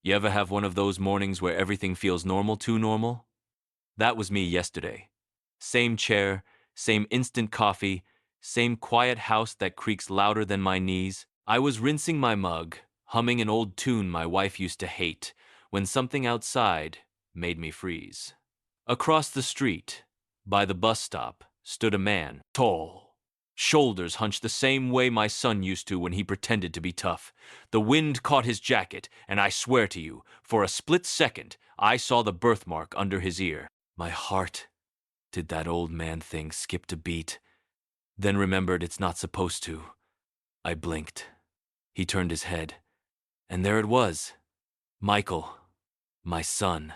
You ever have one of those mornings where everything feels normal too normal? That was me yesterday. Same chair, same instant coffee, same quiet house that creaks louder than my knees. I was rinsing my mug, humming an old tune my wife used to hate, when something outside made me freeze. Across the street, by the bus stop, stood a man, tall, shoulders hunched the same way my son used to when he pretended to be tough. The wind caught his jacket, and I swear to you, for a split second, I saw the birthmark under his ear. My heart did that old man thing skipped a beat, then remembered it's not supposed to. I blinked. He turned his head, and there it was. Michael, my son,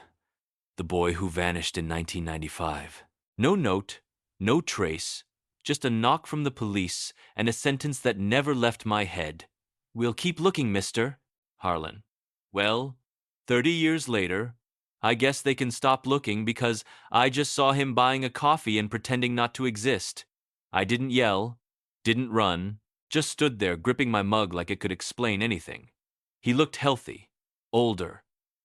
the boy who vanished in 1995. No note, no trace, just a knock from the police and a sentence that never left my head. "We'll keep looking, mister." Harlan. Well, 30 years later, I guess they can stop looking because I just saw him buying a coffee and pretending not to exist. I didn't yell, didn't run, just stood there gripping my mug like it could explain anything. He looked healthy, older,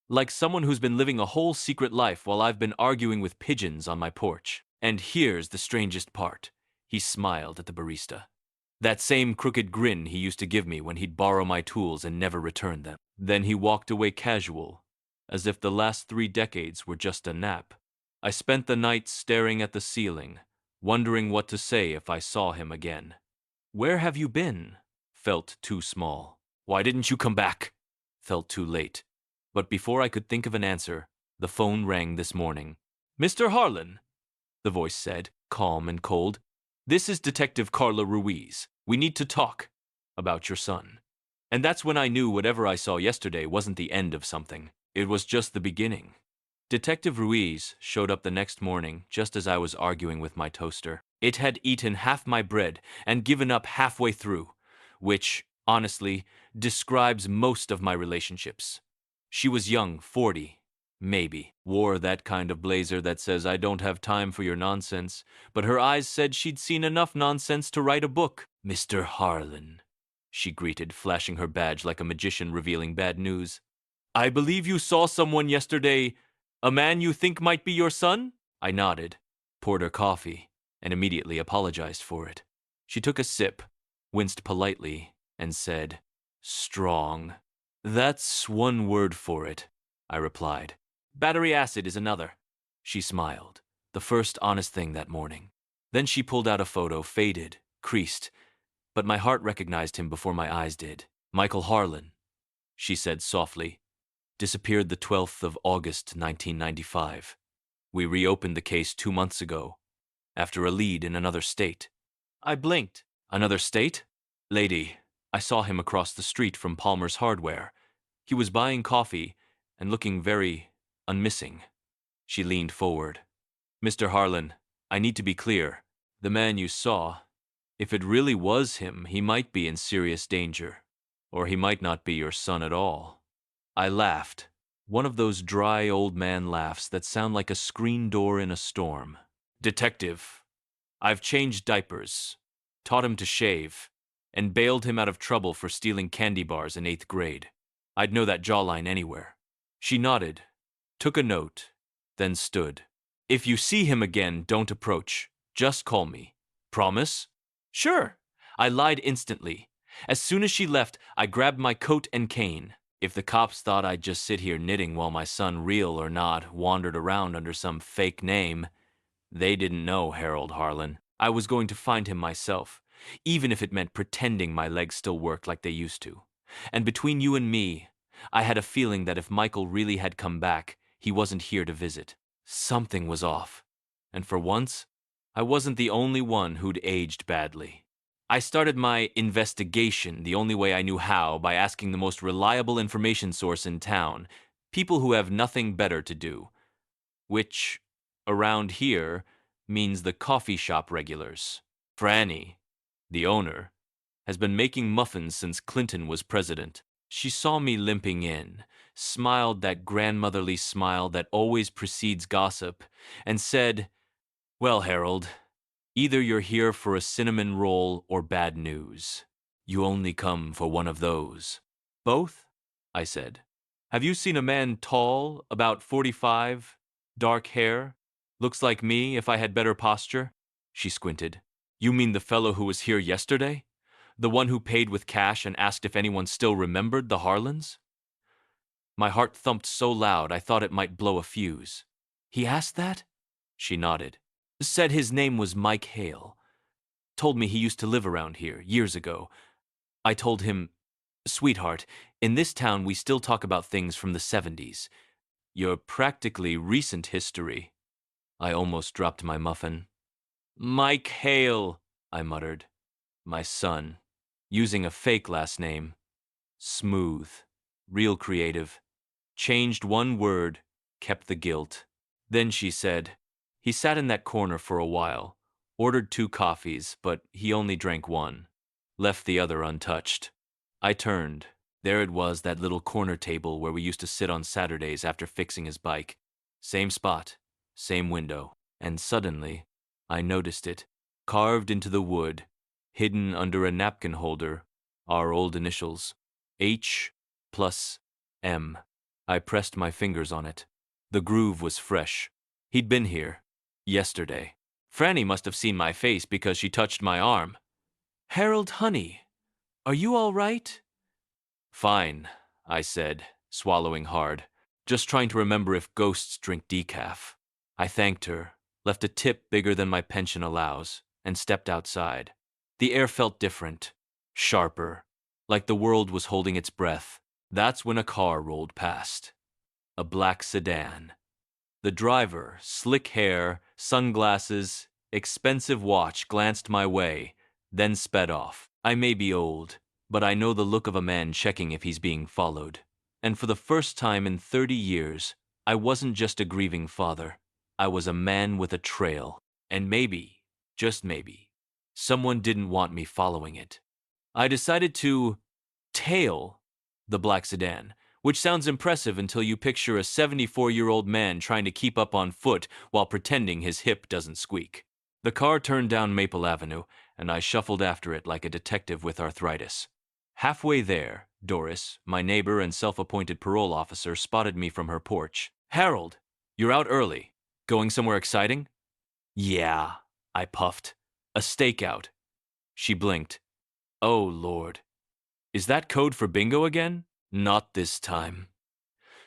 like someone who's been living a whole secret life while I've been arguing with pigeons on my porch. And here's the strangest part. He smiled at the barista. That same crooked grin he used to give me when he'd borrow my tools and never return them. Then he walked away casual, as if the last 3 decades were just a nap. I spent the night staring at the ceiling, wondering what to say if I saw him again. "Where have you been?" Felt too small. "Why didn't you come back?" Felt too late. But before I could think of an answer, the phone rang this morning. "Mr. Harlan," the voice said, calm and cold. "This is Detective Carla Ruiz. We need to talk about your son." And that's when I knew whatever I saw yesterday wasn't the end of something. It was just the beginning. Detective Ruiz showed up the next morning just as I was arguing with my toaster. It had eaten half my bread and given up halfway through, which, honestly, describes most of my relationships. She was young, 40, maybe, wore that kind of blazer that says I don't have time for your nonsense, but her eyes said she'd seen enough nonsense to write a book. "Mr. Harlan," she greeted, flashing her badge like a magician revealing bad news. "I believe you saw someone yesterday, a man you think might be your son?" I nodded, poured her coffee, and immediately apologized for it. She took a sip, winced politely, and said, "Strong." "That's one word for it," I replied. "Battery acid is another." She smiled, the first honest thing that morning. Then she pulled out a photo, faded, creased, but my heart recognized him before my eyes did. "Michael Harlan," she said softly, "disappeared the 12th of August, 1995. We reopened the case 2 months ago, after a lead in another state." I blinked. "Another state?" "Lady, I saw him across the street from Palmer's Hardware. He was buying coffee and looking very unmissing." She leaned forward. "Mr. Harlan, I need to be clear. The man you saw, if it really was him, he might be in serious danger. Or he might not be your son at all." I laughed, one of those dry old man laughs that sound like a screen door in a storm. "Detective, I've changed diapers, taught him to shave, and bailed him out of trouble for stealing candy bars in 8th grade. I'd know that jawline anywhere." She nodded, took a note, then stood. "If you see him again, don't approach. Just call me. Promise?" "Sure." I lied instantly. As soon as she left, I grabbed my coat and cane. If the cops thought I'd just sit here knitting while my son, real or not, wandered around under some fake name, they didn't know Harold Harlan. I was going to find him myself, even if it meant pretending my legs still worked like they used to. And between you and me, I had a feeling that if Michael really had come back, he wasn't here to visit. Something was off. And for once, I wasn't the only one who'd aged badly. I started my investigation the only way I knew how, by asking the most reliable information source in town, people who have nothing better to do. Which, around here, means the coffee shop regulars. Franny, the owner, has been making muffins since Clinton was president. She saw me limping in, smiled that grandmotherly smile that always precedes gossip, and said, "Well, Harold, either you're here for a cinnamon roll or bad news. You only come for one of those." "Both?" I said. Have you seen a man tall, about 45, dark hair? Looks like me if I had better posture? She squinted. You mean the fellow who was here yesterday? The one who paid with cash and asked if anyone still remembered the Harlans? My heart thumped so loud I thought it might blow a fuse. He asked that? She nodded. Said his name was Mike Hale. Told me he used to live around here, years ago. I told him, Sweetheart, in this town we still talk about things from the 70s. You're practically recent history. I almost dropped my muffin. Mike Hale, I muttered. My son. Using a fake last name. Smooth. Real creative. Changed one word, kept the guilt. Then she said, he sat in that corner for a while, ordered 2 coffees, but he only drank one. Left the other untouched. I turned. There it was, that little corner table where we used to sit on Saturdays after fixing his bike. Same spot, same window. And suddenly, I noticed it, carved into the wood, hidden under a napkin holder, our old initials, H plus M. I pressed my fingers on it. The groove was fresh. He'd been here. Yesterday. Franny must have seen my face because she touched my arm. Harold, honey, are you all right? Fine, I said, swallowing hard, just trying to remember if ghosts drink decaf. I thanked her, left a tip bigger than my pension allows, and stepped outside. The air felt different, sharper, like the world was holding its breath. That's when a car rolled past. A black sedan. The driver, slick hair, sunglasses, expensive watch, glanced my way, then sped off. I may be old, but I know the look of a man checking if he's being followed. And for the first time in 30 years, I wasn't just a grieving father. I was a man with a trail. And maybe, just maybe, someone didn't want me following it. I decided to tail the black sedan, which sounds impressive until you picture a 74-year-old man trying to keep up on foot while pretending his hip doesn't squeak. The car turned down Maple Avenue, and I shuffled after it like a detective with arthritis. Halfway there, Doris, my neighbor and self-appointed parole officer, spotted me from her porch. Harold, you're out early. Going somewhere exciting? Yeah, I puffed. A stakeout. She blinked. Oh, Lord. Is that code for bingo again? Not this time.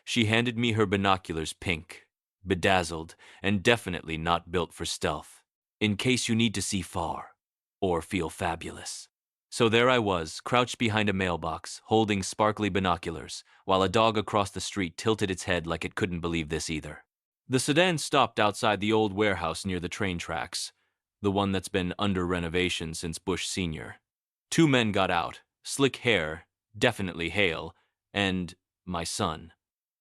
She handed me her binoculars, pink, bedazzled, and definitely not built for stealth, in case you need to see far, or feel fabulous. So there I was, crouched behind a mailbox, holding sparkly binoculars, while a dog across the street tilted its head like it couldn't believe this either. The sedan stopped outside the old warehouse near the train tracks, the one that's been under renovation since Bush Sr. 2 men got out, slick hair, definitely Hale, and my son,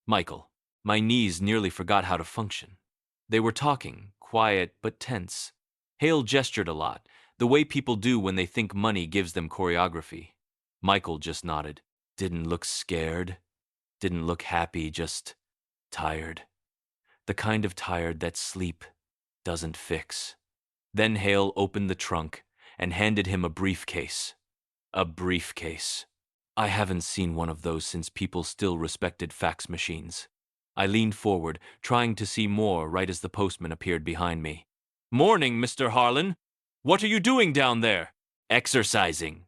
Michael. My knees nearly forgot how to function. They were talking, quiet but tense. Hale gestured a lot, the way people do when they think money gives them choreography. Michael just nodded. Didn't look scared, didn't look happy, just tired. The kind of tired that sleep doesn't fix. Then Hale opened the trunk and handed him a briefcase. A briefcase. I haven't seen one of those since people still respected fax machines. I leaned forward, trying to see more right as the postman appeared behind me. Morning, Mr. Harlan. What are you doing down there? Exercising,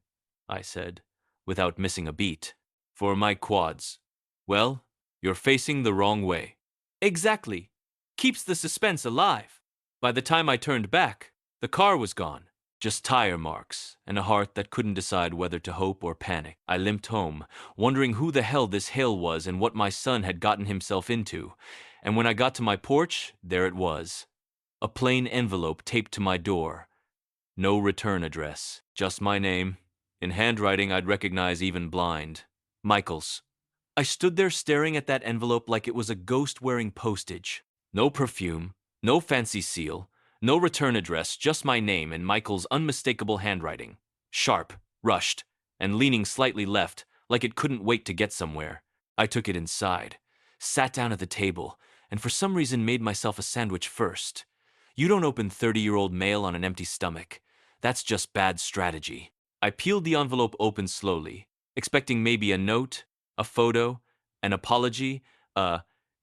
I said, without missing a beat. For my quads. Well, you're facing the wrong way. Exactly. Keeps the suspense alive. By the time I turned back, the car was gone. Just tire marks, and a heart that couldn't decide whether to hope or panic. I limped home, wondering who the hell this Hale was and what my son had gotten himself into. And when I got to my porch, there it was. A plain envelope taped to my door. No return address, just my name. In handwriting I'd recognize even blind. Michael's. I stood there staring at that envelope like it was a ghost wearing postage. No perfume, no fancy seal. No return address, just my name in Michael's unmistakable handwriting. Sharp, rushed, and leaning slightly left, like it couldn't wait to get somewhere. I took it inside, sat down at the table, and for some reason made myself a sandwich first. You don't open 30-year-old mail on an empty stomach. That's just bad strategy. I peeled the envelope open slowly, expecting maybe a note, a photo, An apology?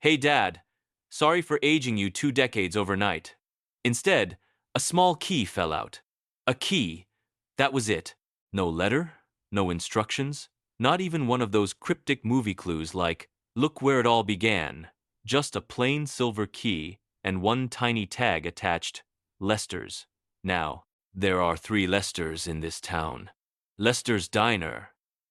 Hey dad, sorry for aging you 2 decades overnight. Instead, a small key fell out. A key. That was it. No letter, no instructions, not even one of those cryptic movie clues like, look where it all began. Just a plain silver key and one tiny tag attached, Lester's. Now, there are 3 Lesters in this town. Lester's Diner,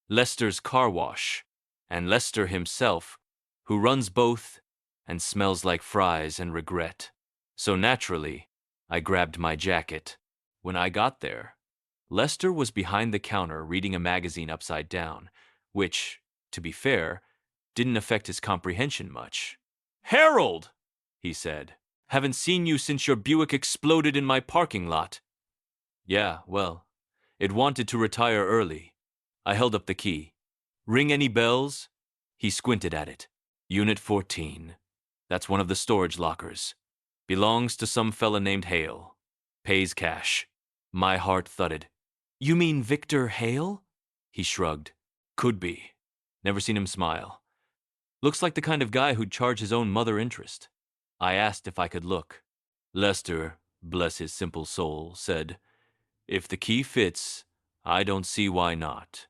Lester's Car Wash, and Lester himself, who runs both and smells like fries and regret. So naturally, I grabbed my jacket. When I got there, Lester was behind the counter reading a magazine upside down, which, to be fair, didn't affect his comprehension much. Harold, he said, haven't seen you since your Buick exploded in my parking lot. Yeah, well, it wanted to retire early. I held up the key. Ring any bells? He squinted at it. Unit 14. That's one of the storage lockers. Belongs to some fella named Hale. Pays cash. My heart thudded. You mean Victor Hale? He shrugged. Could be. Never seen him smile. Looks like the kind of guy who'd charge his own mother interest. I asked if I could look. Lester, bless his simple soul, said, if the key fits, I don't see why not.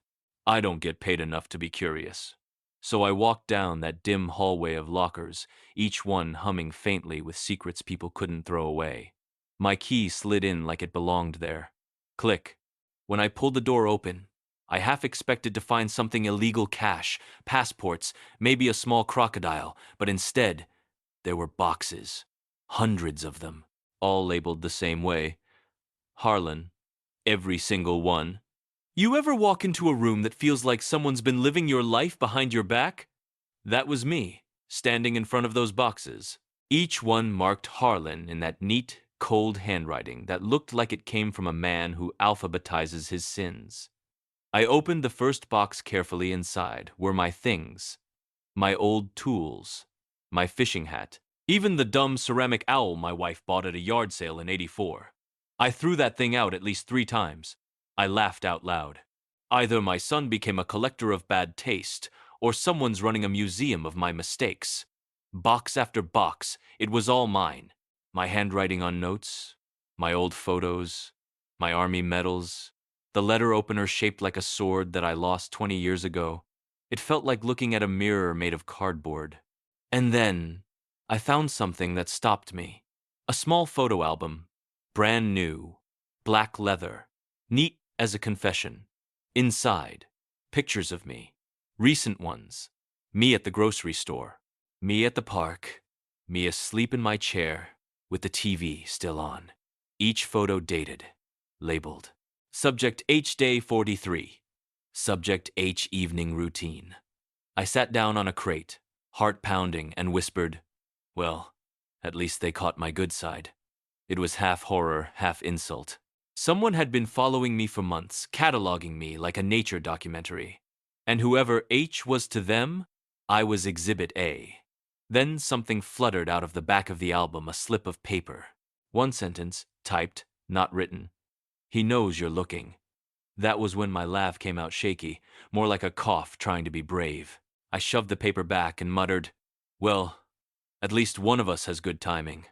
I don't get paid enough to be curious. So I walked down that dim hallway of lockers, each one humming faintly with secrets people couldn't throw away. My key slid in like it belonged there. Click. When I pulled the door open, I half expected to find something illegal cash, passports, maybe a small crocodile, but instead, there were boxes. Hundreds of them, all labeled the same way. Harlan. Every single one. You ever walk into a room that feels like someone's been living your life behind your back? That was me, standing in front of those boxes. Each one marked Harlan in that neat, cold handwriting that looked like it came from a man who alphabetizes his sins. I opened the first box carefully. Inside were my things. My old tools. My fishing hat. Even the dumb ceramic owl my wife bought at a yard sale in '84. I threw that thing out at least 3 times. I laughed out loud. Either my son became a collector of bad taste, or someone's running a museum of my mistakes. Box after box, it was all mine. My handwriting on notes, my old photos, my army medals, the letter opener shaped like a sword that I lost 20 years ago. It felt like looking at a mirror made of cardboard. And then, I found something that stopped me. A small photo album, brand new, black leather, neat as a confession. Inside, pictures of me, recent ones. Me at the grocery store, me at the park, me asleep in my chair with the TV still on. Each photo dated, labeled. Subject H Day 43. Subject H Evening Routine. I sat down on a crate, heart pounding, and whispered, well, at least they caught my good side. It was half horror, half insult. Someone had been following me for months, cataloging me like a nature documentary. And whoever H was to them, I was Exhibit A. Then something fluttered out of the back of the album, a slip of paper. One sentence, typed, not written. He knows you're looking. That was when my laugh came out shaky, more like a cough trying to be brave. I shoved the paper back and muttered, well, at least one of us has good timing.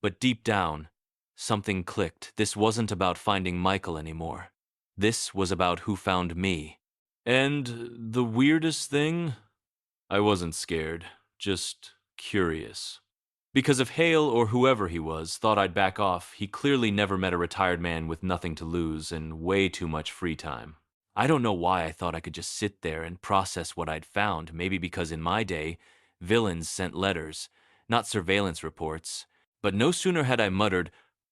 But deep down, something clicked. This wasn't about finding Michael anymore. This was about who found me. And the weirdest thing? I wasn't scared, just curious. Because if Hale, or whoever he was, thought I'd back off, he clearly never met a retired man with nothing to lose and way too much free time. I don't know why I thought I could just sit there and process what I'd found, maybe because in my day, villains sent letters, not surveillance reports. But no sooner had I muttered,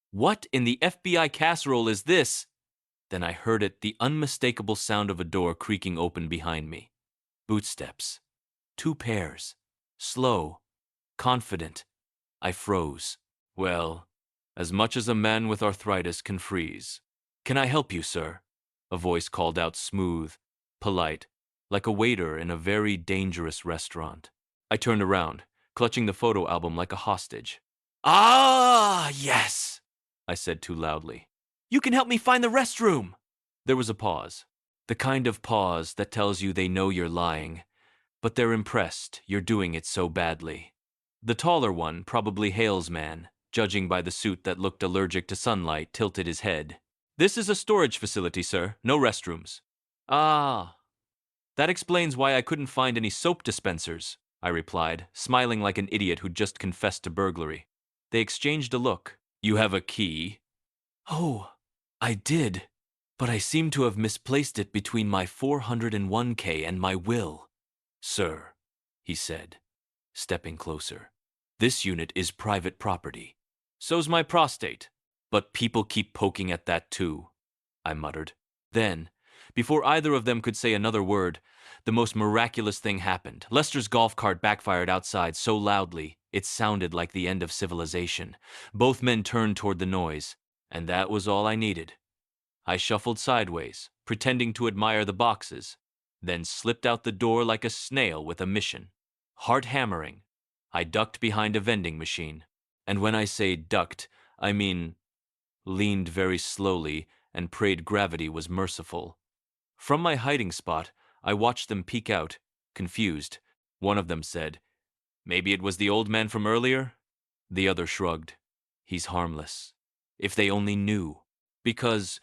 "What in the FBI casserole is this?" than I heard it, the unmistakable sound of a door creaking open behind me. Bootsteps. 2 pairs. Slow. Confident. I froze. Well, as much as a man with arthritis can freeze. Can I help you, sir? A voice called out, smooth, polite, like a waiter in a very dangerous restaurant. I turned around, clutching the photo album like a hostage. Ah, yes, I said too loudly. You can help me find the restroom. There was a pause. The kind of pause that tells you they know you're lying. But they're impressed you're doing it so badly. The taller one, probably Hale's man, judging by the suit that looked allergic to sunlight, tilted his head. This is a storage facility, sir. No restrooms. Ah, that explains why I couldn't find any soap dispensers, I replied, smiling like an idiot who'd just confessed to burglary. They exchanged a look. You have a key? Oh, I did, but I seem to have misplaced it between my 401k and my will. Sir, he said, stepping closer, this unit is private property. So's my prostate. But people keep poking at that too, I muttered. Then, before either of them could say another word, the most miraculous thing happened. Lester's golf cart backfired outside so loudly it sounded like the end of civilization. Both men turned toward the noise, and that was all I needed. I shuffled sideways, pretending to admire the boxes, then slipped out the door like a snail with a mission. Heart hammering, I ducked behind a vending machine. And when I say ducked, I mean leaned very slowly and prayed gravity was merciful. From my hiding spot, I watched them peek out, confused. One of them said, "Maybe it was the old man from earlier?" The other shrugged. "He's harmless. If they only knew." Because,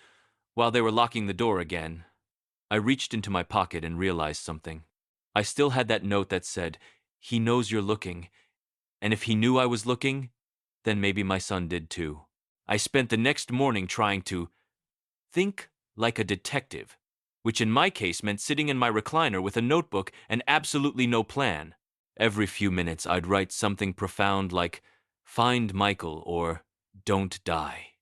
while they were locking the door again, I reached into my pocket and realized something. I still had that note that said, "He knows you're looking, and if he knew I was looking, then maybe my son did too." I spent the next morning trying to think like a detective, which in my case meant sitting in my recliner with a notebook and absolutely no plan. Every few minutes I'd write something profound like, "Find Michael" or "Don't die."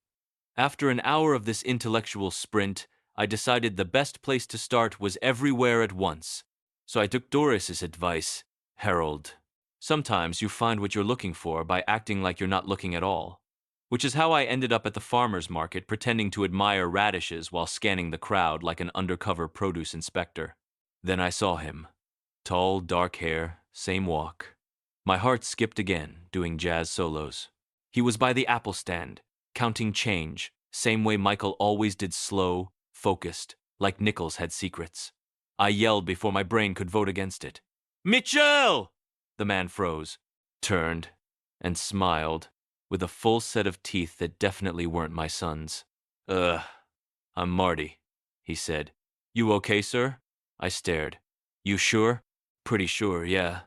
After an hour of this intellectual sprint, I decided the best place to start was everywhere at once. So I took Doris's advice. Harold, sometimes you find what you're looking for by acting like you're not looking at all. Which is how I ended up at the farmer's market pretending to admire radishes while scanning the crowd like an undercover produce inspector. Then I saw him. Tall, dark hair, same walk. My heart skipped again, doing jazz solos. He was by the apple stand, counting change, same way Michael always did, slow, focused, like Nichols had secrets. I yelled before my brain could vote against it. "Mitchell!" The man froze, turned, and smiled, with a full set of teeth that definitely weren't my son's. I'm Marty," he said. "You okay, sir?" I stared. "You sure?" "Pretty sure, yeah.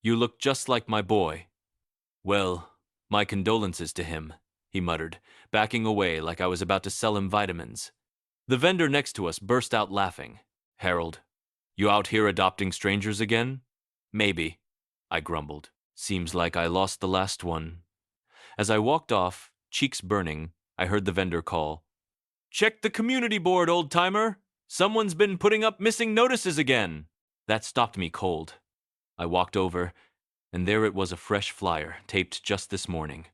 You look just like my boy." "Well, my condolences to him," he muttered, backing away like I was about to sell him vitamins. The vendor next to us burst out laughing. "Harold, you out here adopting strangers again?" "Maybe," I grumbled. "Seems like I lost the last one." As I walked off, cheeks burning, I heard the vendor call, "Check the community board, old-timer! Someone's been putting up missing notices again!" That stopped me cold. I walked over, and there it was, a fresh flyer, taped just this morning.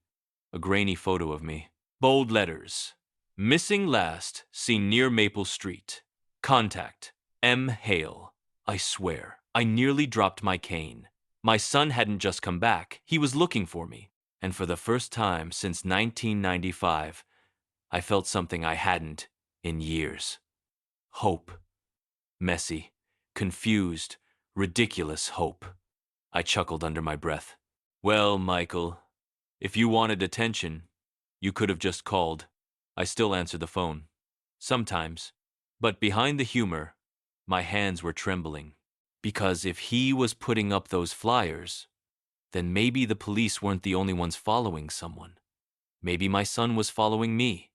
A grainy photo of me. Bold letters. "Missing last, seen near Maple Street. Contact, M. Hale." I swear, I nearly dropped my cane. My son hadn't just come back, he was looking for me. And for the first time since 1995, I felt something I hadn't in years. Hope. Messy, confused, ridiculous hope. I chuckled under my breath. "Well, Michael, if you wanted attention, you could have just called." I still answer the phone. Sometimes. But behind the humor, my hands were trembling. Because if he was putting up those flyers, then maybe the police weren't the only ones following someone. Maybe my son was following me.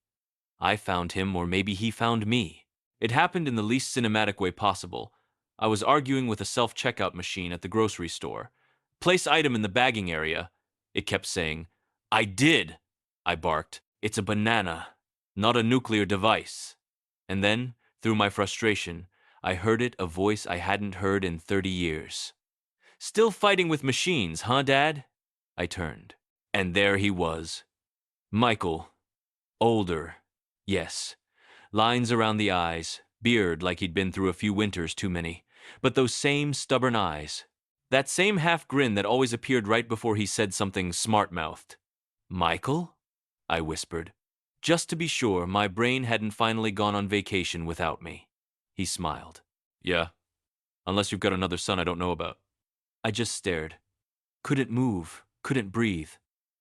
I found him, or maybe he found me. It happened in the least cinematic way possible. I was arguing with a self-checkout machine at the grocery store. "Place item in the bagging area." It kept saying, "I did!" I barked. "It's a banana, not a nuclear device." And then, through my frustration, I heard it, a voice I hadn't heard in 30 years. "Still fighting with machines, huh, Dad?" I turned. And there he was. Michael. Older. Yes. Lines around the eyes, beard like he'd been through a few winters too many. But those same stubborn eyes. That same half grin that always appeared right before he said something smart-mouthed. "Michael?" I whispered. Just to be sure my brain hadn't finally gone on vacation without me. He smiled. "Yeah. Unless you've got another son I don't know about." I just stared. Couldn't move, couldn't breathe.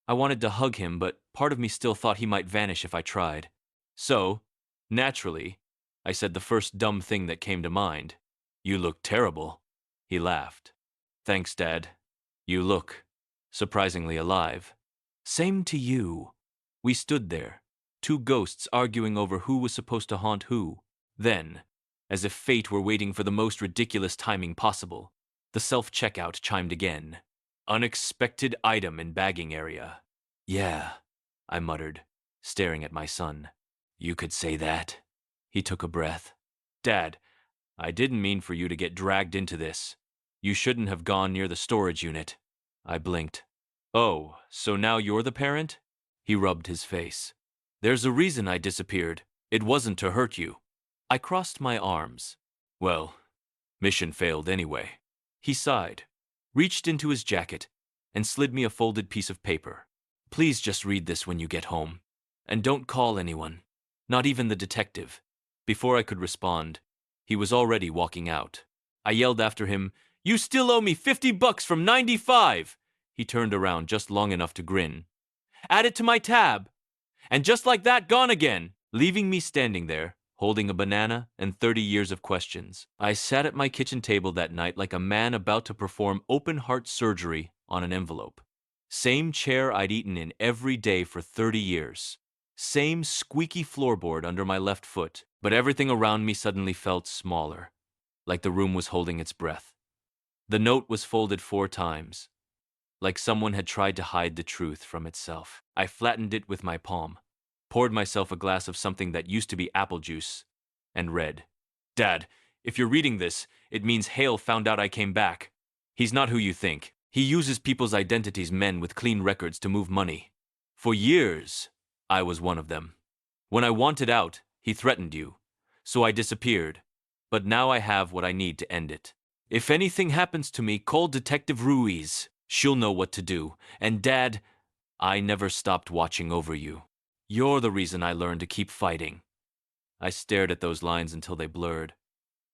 I wanted to hug him, but part of me still thought he might vanish if I tried. So, naturally, I said the first dumb thing that came to mind. You look terrible. He laughed. Thanks, Dad. You look surprisingly alive. Same to you. We stood there, two ghosts arguing over who was supposed to haunt who. Then, as if fate were waiting for the most ridiculous timing possible, the self-checkout chimed again. Unexpected item in bagging area. Yeah, I muttered, staring at my son. You could say that. He took a breath. Dad, I didn't mean for you to get dragged into this. You shouldn't have gone near the storage unit. I blinked. Oh, so now you're the parent? He rubbed his face. There's a reason I disappeared. It wasn't to hurt you. I crossed my arms. Well, mission failed anyway. He sighed, reached into his jacket, and slid me a folded piece of paper. Please just read this when you get home. And don't call anyone. Not even the detective. Before I could respond, he was already walking out. I yelled after him, You still owe me $50 from 95! He turned around just long enough to grin. Add it to my tab! And just like that, gone again! Leaving me standing there, holding a banana and 30 years of questions. I sat at my kitchen table that night like a man about to perform open-heart surgery on an envelope. Same chair I'd eaten in every day for 30 years. Same squeaky floorboard under my left foot, but everything around me suddenly felt smaller, like the room was holding its breath. The note was folded 4 times, like someone had tried to hide the truth from itself. I flattened it with my palm, poured myself a glass of something that used to be apple juice, and read, Dad, if you're reading this, it means Hale found out I came back. He's not who you think. He uses people's identities, men with clean records, to move money. For years, I was one of them. When I wanted out, he threatened you. So I disappeared. But now I have what I need to end it. If anything happens to me, call Detective Ruiz. She'll know what to do. And Dad, I never stopped watching over you. You're the reason I learned to keep fighting. I stared at those lines until they blurred.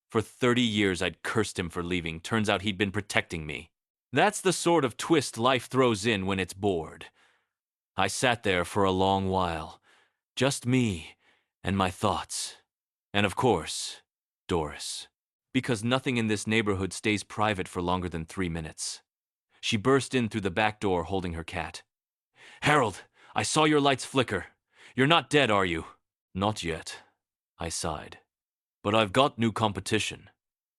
For 30 years I'd cursed him for leaving. Turns out he'd been protecting me. That's the sort of twist life throws in when it's bored. I sat there for a long while. Just me and my thoughts. And of course, Doris. Because nothing in this neighborhood stays private for longer than 3 minutes. She burst in through the back door holding her cat. Harold, I saw your lights flicker. You're not dead, are you? Not yet, I sighed. But I've got new competition.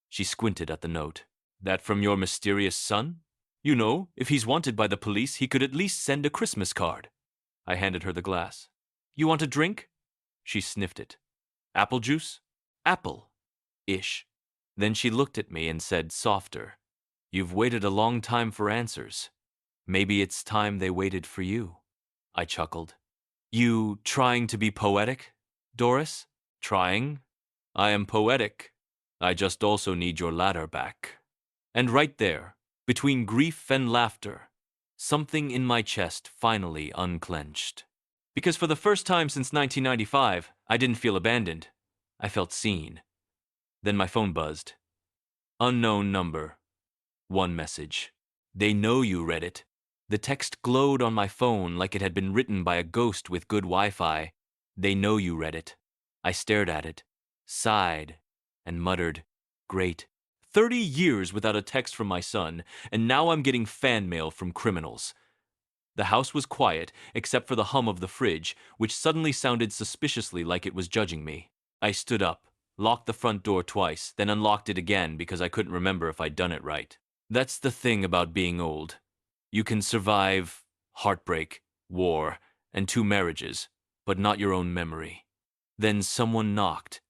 She squinted at the note. That from your mysterious son? You know, if he's wanted by the police, he could at least send a Christmas card. I handed her the glass. You want a drink? She sniffed it. Apple juice? Apple-ish. Then she looked at me and said softer, You've waited a long time for answers. Maybe it's time they waited for you. I chuckled. You trying to be poetic, Doris? Trying? I am poetic. I just also need your ladder back. And right there, between grief and laughter, something in my chest finally unclenched. Because for the first time since 1995, I didn't feel abandoned. I felt seen. Then my phone buzzed. Unknown number. One message. They know you read it. The text glowed on my phone like it had been written by a ghost with good Wi-Fi. They know you read it. I stared at it, sighed, and muttered, Great. 30 years without a text from my son, and now I'm getting fan mail from criminals. The house was quiet, except for the hum of the fridge, which suddenly sounded suspiciously like it was judging me. I stood up, locked the front door twice, then unlocked it again because I couldn't remember if I'd done it right. That's the thing about being old. You can survive heartbreak, war, and 2 marriages, but not your own memory. Then someone knocked.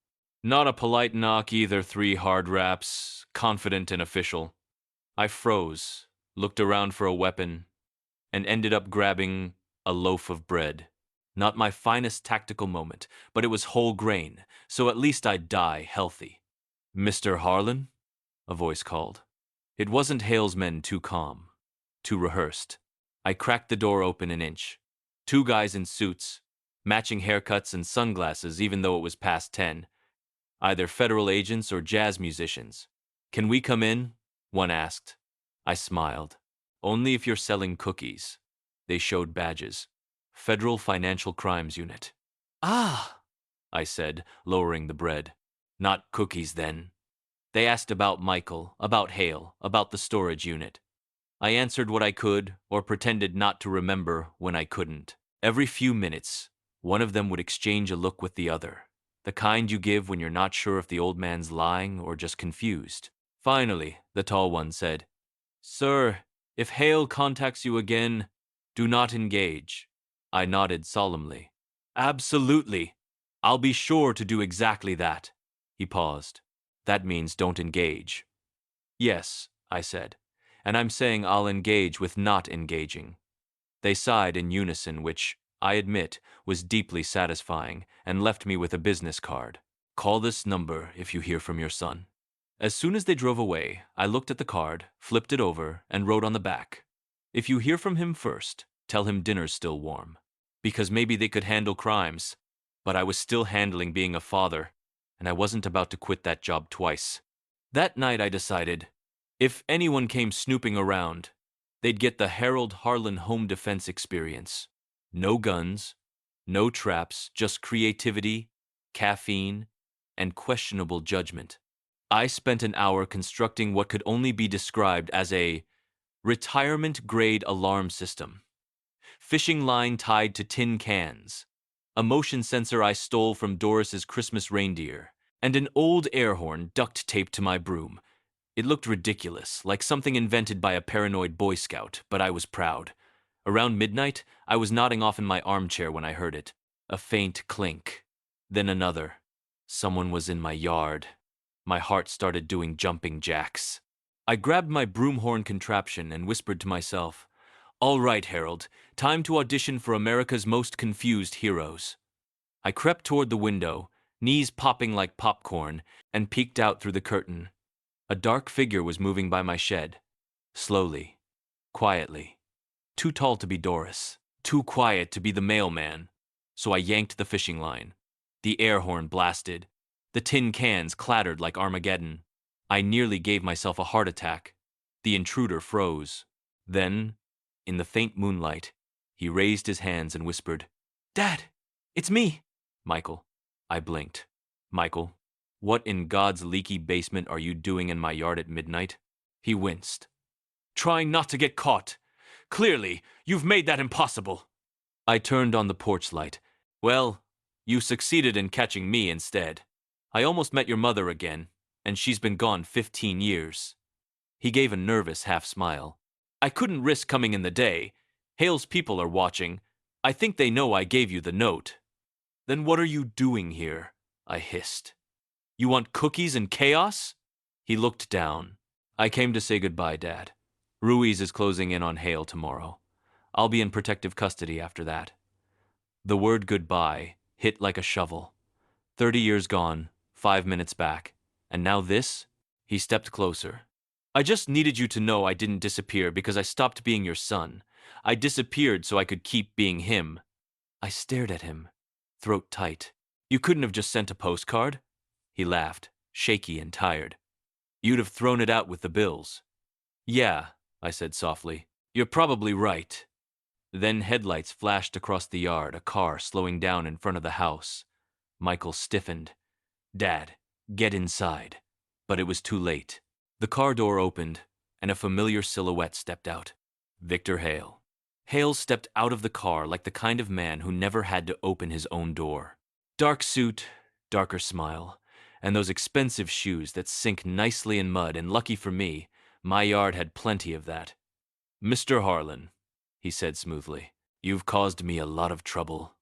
Not a polite knock either, 3 hard raps, confident and official. I froze, looked around for a weapon, and ended up grabbing a loaf of bread. Not my finest tactical moment, but it was whole grain, so at least I'd die healthy. Mr. Harlan? A voice called. It wasn't Hale's men, too calm, too rehearsed. I cracked the door open an inch. 2 guys in suits, matching haircuts and sunglasses even though it was past 10. Either federal agents or jazz musicians. Can we come in? One asked. I smiled. Only if you're selling cookies. They showed badges. Federal Financial Crimes Unit. Ah, I said, lowering the bread. Not cookies, then. They asked about Michael, about Hale, about the storage unit. I answered what I could, or pretended not to remember when I couldn't. Every few minutes, one of them would exchange a look with the other, the kind you give when you're not sure if the old man's lying or just confused. Finally, the tall one said, "Sir, if Hale contacts you again, do not engage." I nodded solemnly. "Absolutely. I'll be sure to do exactly that." He paused. "That means don't engage." "Yes," I said, "and I'm saying I'll engage with not engaging." They sighed in unison, which, I admit, was deeply satisfying, and left me with a business card. "Call this number if you hear from your son." As soon as they drove away, I looked at the card, flipped it over, and wrote on the back, "If you hear from him first, tell him dinner's still warm." Because maybe they could handle crimes, but I was still handling being a father, and I wasn't about to quit that job twice. That night I decided, if anyone came snooping around, they'd get the Harold Harlan home defense experience. No guns, no traps, just creativity, caffeine, and questionable judgment. I spent an hour constructing what could only be described as a retirement-grade alarm system. Fishing line tied to tin cans, a motion sensor I stole from Doris's Christmas reindeer, and an old air horn duct taped to my broom. It looked ridiculous, like something invented by a paranoid Boy Scout, but I was proud. Around midnight, I was nodding off in my armchair when I heard it. A faint clink. Then another. Someone was in my yard. My heart started doing jumping jacks. I grabbed my broom horn contraption and whispered to myself, "All right, Harold, time to audition for America's Most Confused Heroes." I crept toward the window, knees popping like popcorn, and peeked out through the curtain. A dark figure was moving by my shed. Slowly, quietly. Too tall to be Doris. Too quiet to be the mailman. So I yanked the fishing line. The air horn blasted. The tin cans clattered like Armageddon. I nearly gave myself a heart attack. The intruder froze. Then, in the faint moonlight, he raised his hands and whispered, "Dad, it's me." "Michael." I blinked. "Michael, what in God's leaky basement are you doing in my yard at midnight?" He winced. "Trying not to get caught. Clearly, you've made that impossible." I turned on the porch light. "Well, you succeeded in catching me instead. I almost met your mother again, and she's been gone 15 years. He gave a nervous half-smile. "I couldn't risk coming in the day. Hale's people are watching. I think they know I gave you the note." "Then what are you doing here?" I hissed. "You want cookies and chaos?" He looked down. "I came to say goodbye, Dad. Ruiz is closing in on Hale tomorrow. I'll be in protective custody after that." The word goodbye hit like a shovel. 30 years gone, 5 minutes back. And now this? He stepped closer. "I just needed you to know I didn't disappear because I stopped being your son. I disappeared so I could keep being him." I stared at him, throat tight. "You couldn't have just sent a postcard?" He laughed, shaky and tired. "You'd have thrown it out with the bills." "Yeah," I said softly. "You're probably right." Then headlights flashed across the yard, a car slowing down in front of the house. Michael stiffened. "Dad, get inside." But it was too late. The car door opened, and a familiar silhouette stepped out. Victor Hale. Hale stepped out of the car like the kind of man who never had to open his own door. Dark suit, darker smile, and those expensive shoes that sink nicely in mud, and lucky for me, my yard had plenty of that. "Mr. Harlan," he said smoothly, "you've caused me a lot of trouble."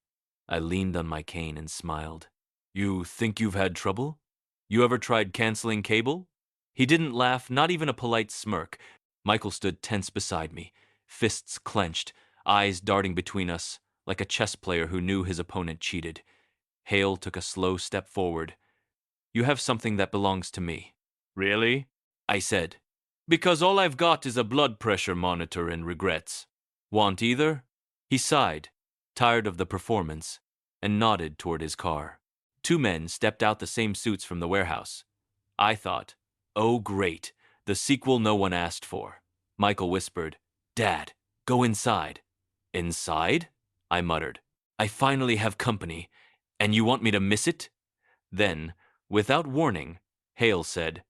I leaned on my cane and smiled. "You think you've had trouble? You ever tried canceling cable?" He didn't laugh, not even a polite smirk. Michael stood tense beside me, fists clenched, eyes darting between us, like a chess player who knew his opponent cheated. Hale took a slow step forward. "You have something that belongs to me." "Really?" I said. "Because all I've got is a blood pressure monitor and regrets." "Want either?" He sighed, tired of the performance, and nodded toward his car. 2 men stepped out the same suits from the warehouse. I thought, oh great, the sequel no one asked for. Michael whispered, "Dad, go inside." "Inside?" I muttered. "I finally have company, and you want me to miss it?" Then, without warning, Hale said,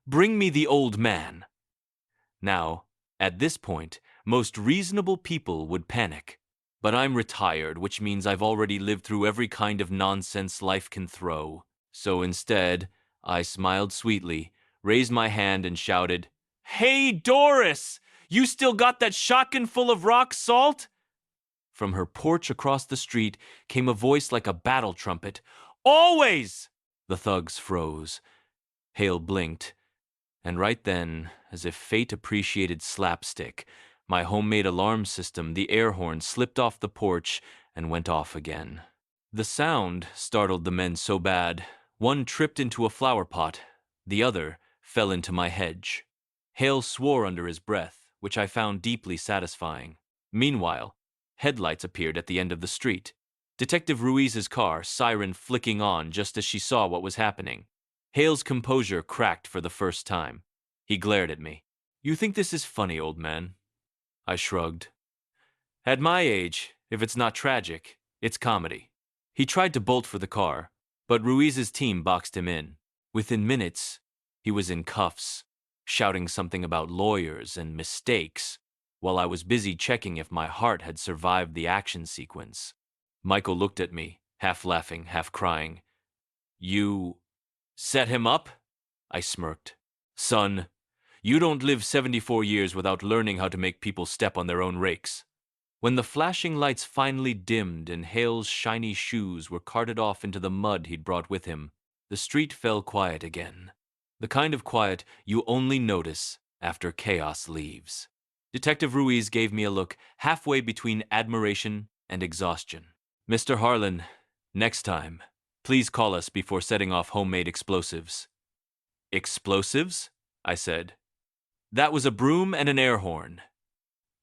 "Bring me the old man." Now, at this point, most reasonable people would panic. But I'm retired, which means I've already lived through every kind of nonsense life can throw. So instead, I smiled sweetly, raised my hand, and shouted, "Hey, Doris! You still got that shotgun full of rock salt?" From her porch across the street came a voice like a battle trumpet. "Always!" The thugs froze. Hale blinked. And right then, as if fate appreciated slapstick, my homemade alarm system, the air horn, slipped off the porch and went off again. The sound startled the men so bad, one tripped into a flower pot, the other fell into my hedge. Hale swore under his breath, which I found deeply satisfying. Meanwhile, headlights appeared at the end of the street. Detective Ruiz's car, siren flicking on just as she saw what was happening. Hale's composure cracked for the first time. He glared at me. "You think this is funny, old man?" I shrugged. "At my age, if it's not tragic, it's comedy." He tried to bolt for the car, but Ruiz's team boxed him in. Within minutes, he was in cuffs, shouting something about lawyers and mistakes, while I was busy checking if my heart had survived the action sequence. Michael looked at me, half laughing, half crying. "You set him up?" I smirked. "Son, you don't live 74 years without learning how to make people step on their own rakes." When the flashing lights finally dimmed and Hale's shiny shoes were carted off into the mud he'd brought with him, the street fell quiet again. The kind of quiet you only notice after chaos leaves. Detective Ruiz gave me a look halfway between admiration and exhaustion. "Mr. Harlan, next time, please call us before setting off homemade explosives." "Explosives?" I said. "That was a broom and an air horn."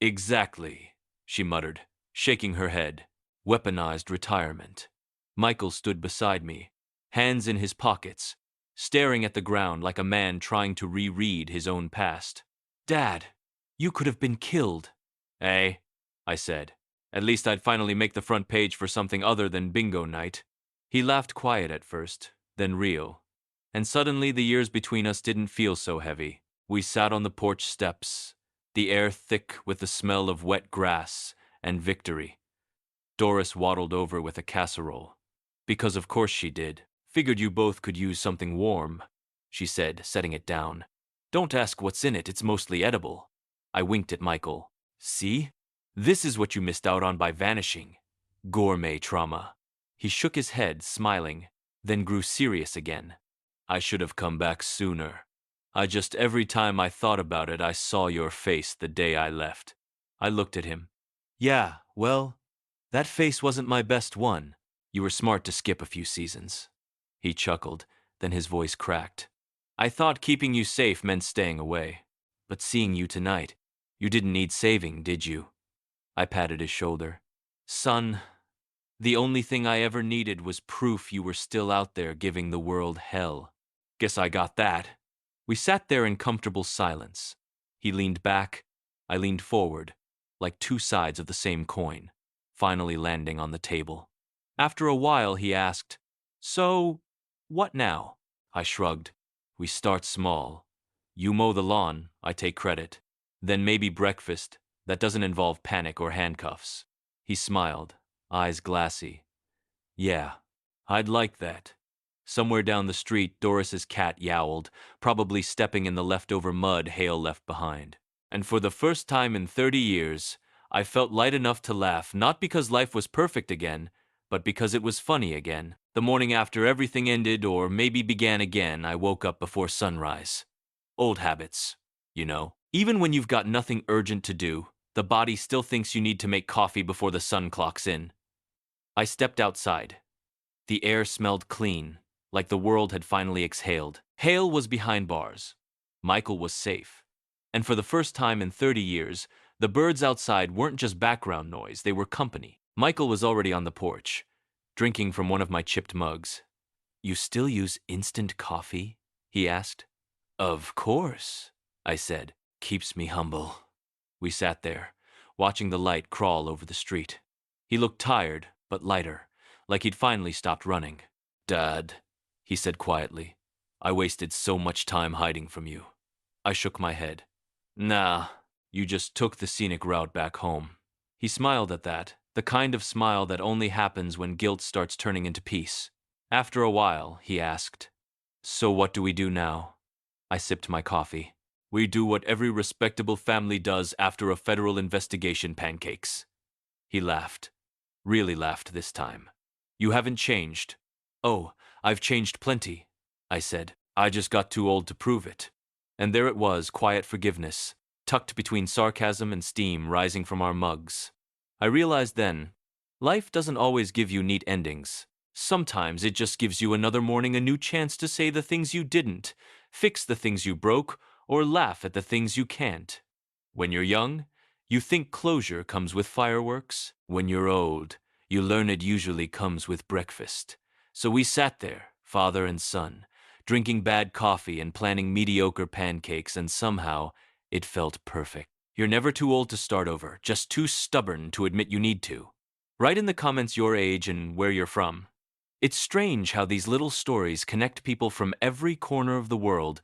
"Exactly," she muttered, shaking her head. "Weaponized retirement." Michael stood beside me, hands in his pockets, staring at the ground like a man trying to reread his own past. "Dad, you could have been killed." "Eh?" I said. "At least I'd finally make the front page for something other than bingo night." He laughed quiet at first, then real. And suddenly the years between us didn't feel so heavy. We sat on the porch steps, the air thick with the smell of wet grass and victory. Doris waddled over with a casserole. "Because of course she did. Figured you both could use something warm," she said, setting it down. "Don't ask what's in it, it's mostly edible." I winked at Michael. "See? This is what you missed out on by vanishing. Gourmet trauma." He shook his head, smiling, then grew serious again. "I should have come back sooner. Every time I thought about it, I saw your face the day I left." I looked at him. "Yeah, well, that face wasn't my best one. You were smart to skip a few seasons." He chuckled, then his voice cracked. "I thought keeping you safe meant staying away. But seeing you tonight, you didn't need saving, did you?" I patted his shoulder. "Son, the only thing I ever needed was proof you were still out there giving the world hell. Guess I got that." We sat there in comfortable silence. He leaned back, I leaned forward, like two sides of the same coin, finally landing on the table. After a while, he asked, "So, what now?" I shrugged. "We start small. You mow the lawn, I take credit. Then maybe breakfast. That doesn't involve panic or handcuffs." He smiled, eyes glassy. "Yeah, I'd like that." Somewhere down the street, Doris's cat yowled, probably stepping in the leftover mud Hale left behind. And for the first time in 30 years, I felt light enough to laugh, not because life was perfect again, but because it was funny again. The morning after everything ended, or maybe began again, I woke up before sunrise. Old habits, you know. Even when you've got nothing urgent to do, the body still thinks you need to make coffee before the sun clocks in. I stepped outside. The air smelled clean, like the world had finally exhaled. Hale was behind bars. Michael was safe. And for the first time in 30 years, the birds outside weren't just background noise, they were company. Michael was already on the porch, drinking from one of my chipped mugs. "You still use instant coffee?" he asked. "Of course," I said. "Keeps me humble." We sat there, watching the light crawl over the street. He looked tired, but lighter, like he'd finally stopped running. Dad, he said quietly, I wasted so much time hiding from you. I shook my head. Nah, you just took the scenic route back home. He smiled at that, the kind of smile that only happens when guilt starts turning into peace. After a while, he asked, So what do we do now? I sipped my coffee. We do what every respectable family does after a federal investigation, pancakes. He laughed. Really laughed this time. You haven't changed. Oh, I've changed plenty, I said. I just got too old to prove it. And there it was, quiet forgiveness, tucked between sarcasm and steam rising from our mugs. I realized then, life doesn't always give you neat endings. Sometimes it just gives you another morning a new chance to say the things you didn't, fix the things you broke, or laugh at the things you can't. When you're young, you think closure comes with fireworks. When you're old, you learn it usually comes with breakfast. So we sat there, father and son, drinking bad coffee and planning mediocre pancakes, and somehow it felt perfect. You're never too old to start over, just too stubborn to admit you need to. Write in the comments your age and where you're from. It's strange how these little stories connect people from every corner of the world